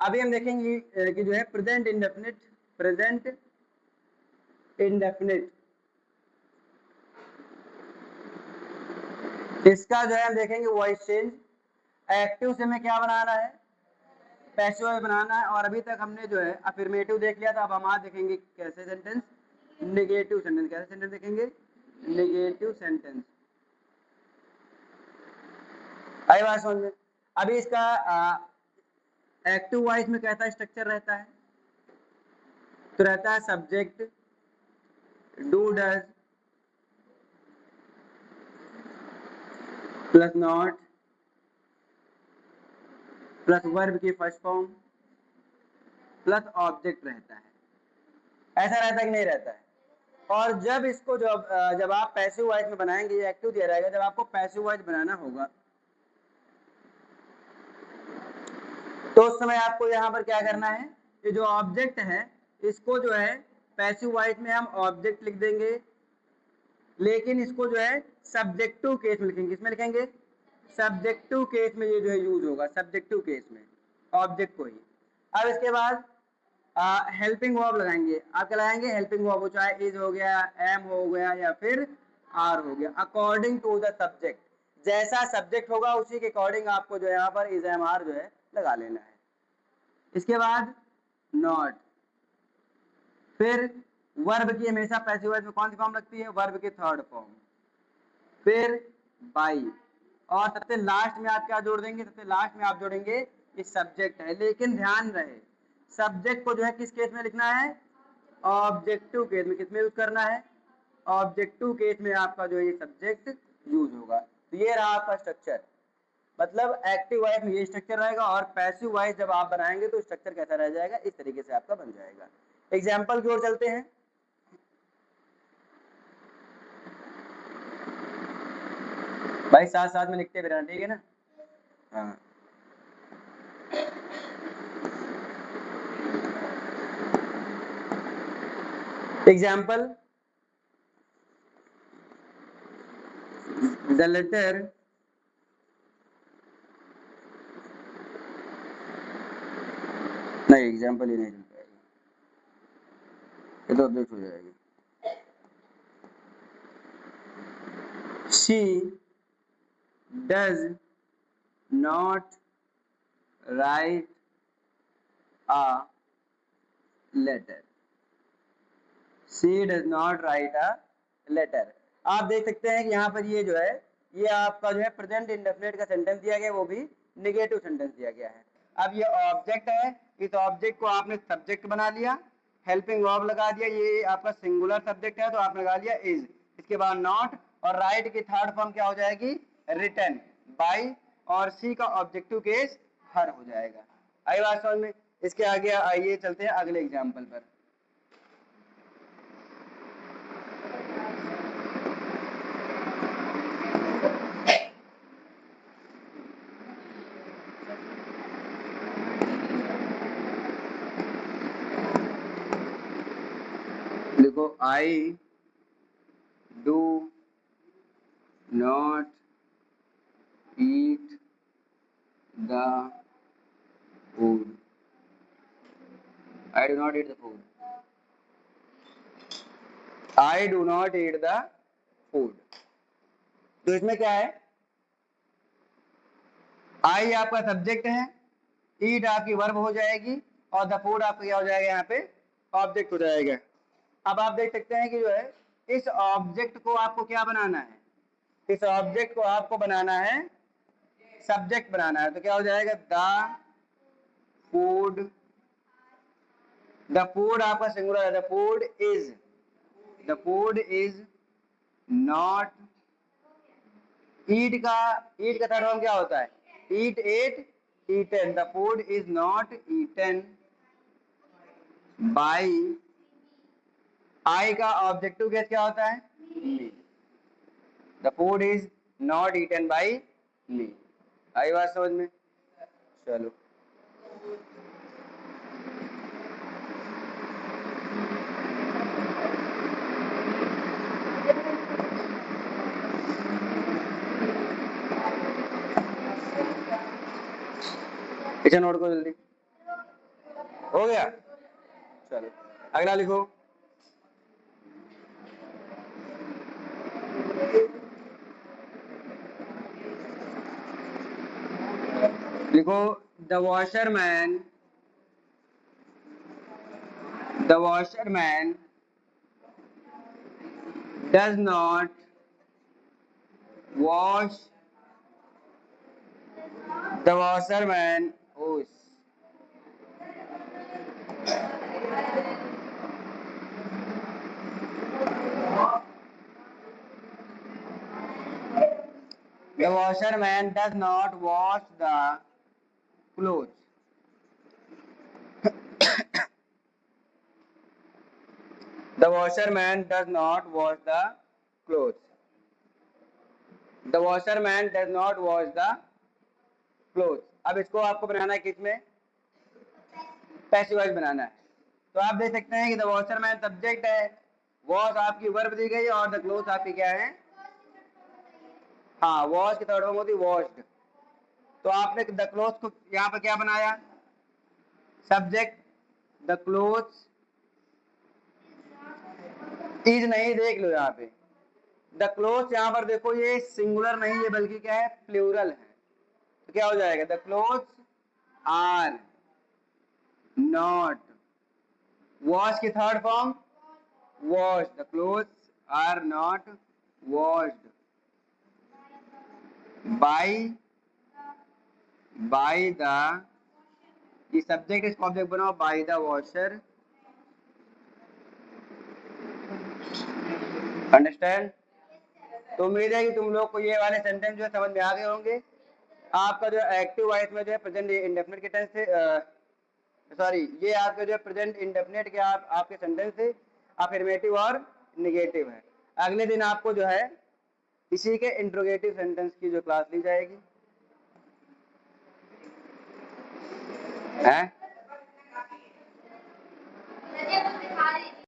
अभी हम देखेंगे कि जो है प्रेजेंट इंडेफिनिट इसका जो है हम देखेंगे वॉइस चेंज। एक्टिव से हमें क्या बनाना है, पैसिव वॉइस बनाना है। और अभी तक हमने जो है अफर्मेटिव देख लिया था, अब हम आज देखेंगे कैसे सेंटेंस नेगेटिव सेंटेंस। कैसे सेंटेंस देखेंगे, नेगेटिव सेंटेंस। आई बात समझ में। अभी इसका एक्टिव वॉइस में कैसा स्ट्रक्चर रहता है, तो रहता है subject do does plus not plus verb की फर्स्ट फॉर्म प्लस ऑब्जेक्ट रहता है। ऐसा रहता है कि नहीं रहता है। और जब इसको जब आप पैसिव वॉइस में बनाएंगे, ये एक्टिव दिया रहेगा, जब आपको पैसिव वॉइस बनाना होगा तो उस समय आपको यहाँ पर क्या करना है, ये जो ऑब्जेक्ट है इसको जो है पैसिव वॉइस में हम ऑब्जेक्ट लिख देंगे, लेकिन इसको जो है सब्जेक्टिव केस में लिखेंगे। किसमें लिखेंगे, सब्जेक्टिव केस में ये जो है यूज होगा, सब्जेक्टिव केस में ऑब्जेक्ट को ही। अब इसके बाद हेल्पिंग वर्ब लगाएंगे। आप क्या लगाएंगे, हेल्पिंग वर्ब, चाहे इज हो गया, एम हो गया या फिर आर हो गया, अकॉर्डिंग टू द सब्जेक्ट। जैसा सब्जेक्ट होगा उसी के अकॉर्डिंग आपको जो है यहाँ पर इज एम आर जो है लगा लेना है। इसके बाद नॉट, फिर वर्ब की हमेशा पैसिव वॉइस में कौन सी फॉर्म लगती है, वर्ब की थर्ड फॉर्म, फिर बाई, और सबसे लास्ट में आप क्या जोड़ देंगे, सबसे लास्ट में आप जोड़ेंगे ये सब्जेक्ट है। लेकिन ध्यान रहे सब्जेक्ट को जो है किस केस में लिखना है, ऑब्जेक्टिव केस में। किसमें यूज करना है, ऑब्जेक्टिव केस में आपका जो ये सब्जेक्ट यूज होगा। तो ये रहा आपका स्ट्रक्चर, मतलब एक्टिव वॉइस में ये स्ट्रक्चर रहेगा, और पैसिव वॉइस जब आप बनाएंगे तो स्ट्रक्चर कैसा रह जाएगा, इस तरीके से आपका बन जाएगा। एग्जाम्पल की ओर चलते हैं। भाई साथ साथ में लिखते रहना, ठीक है ना। हाँ, एग्जाम्पल, द लेटर नहीं, एग्जाम्पल ही नहीं चल पाएगा, ये तो ऑब्जेक्ट हो जाएगी। She does not write a letter. She does not write a letter. आप देख सकते हैं कि यहाँ पर ये जो है, ये आपका जो है प्रेजेंट इंडेफिनिट का सेंटेंस दिया गया, वो भी नेगेटिव सेंटेंस दिया गया है। अब ये ऑब्जेक्ट है, इस ऑब्जेक्ट को आपने सब्जेक्ट बना लिया, हेल्पिंग वर्ब लगा दिया, ये आपका सिंगुलर सब्जेक्ट है तो आपने लगा लिया इज। इसके बाद नॉट, और राइट की थर्ड फॉर्म क्या हो जाएगी, रिटन बाय, और सी का ऑब्जेक्टिव केस हर हो जाएगा। आई बात समझ में। इसके आगे आइए चलते हैं अगले एग्जाम्पल पर। देखो, I do not eat the food, I do not eat the food, I do not eat the food. तो इसमें क्या है, आई आपका सब्जेक्ट है, ईट आपकी वर्ब हो जाएगी, और द फूड आपका क्या हो जाएगा, यहाँ पे ऑब्जेक्ट हो जाएगा। अब आप देख सकते हैं कि जो है इस ऑब्जेक्ट को आपको क्या बनाना है, इस ऑब्जेक्ट को आपको बनाना है सब्जेक्ट बनाना है। तो क्या हो जाएगा, द फूड, द फूड आपका सिंगुलर है, the food is not, eat का थर्ड फॉर्म क्या होता है, eat ate eaten, the food is not eaten by, I का ऑब्जेक्टिव केस क्या होता है, me, the food is not eaten by me. आई बात समझ में। चलो, इसे नोट करो जल्दी। हो गया, चलो अगला लिखो। लिखो the washerman does not wash the washerman The washerman does not wash the clothes. The washerman does not wash the clothes. The washerman does not wash the clothes. अब इसको आपको बनाना है किस में? पैसिव वॉइस बनाना है। तो आप देख सकते हैं कि द वॉशरमैन सब्जेक्ट है, वॉश आपकी वर्ब दी गई और द क्लोथ आपकी क्या है? हाँ, वॉश की थर्ड फॉर्म होती है वॉश्ड। तो आपने द क्लोथ को यहाँ पर क्या बनाया? सब्जेक्ट द क्लोथ इज नहीं, देख लो यहाँ पे द क्लोथ, यहाँ पर देखो ये सिंगुलर नहीं है बल्कि क्या है? प्लूरल है। तो क्या हो जाएगा? The cloth are not wash की third form wash, the clothes are not washed by the, ये सब्जेक्ट इसको ऑब्जेक्ट बनाओ, बाय द वॉशर। अंडरस्टैंड? तो उम्मीद है कि तुम लोग को ये वाले सेंटेंस जो है समझ में आ गए होंगे। आपका जो एक्टिव वॉइस में जो है प्रेजेंट इंडेफिनिट के टेंस से सॉरी, ये आपके जो प्रेजेंट इंडेफिनिट के आपके सेंटेंस से अफर्मेटिव और नेगेटिव है। अगले दिन आपको जो है इसी के इंट्रोगेटिव सेंटेंस की जो क्लास ली जाएगी है।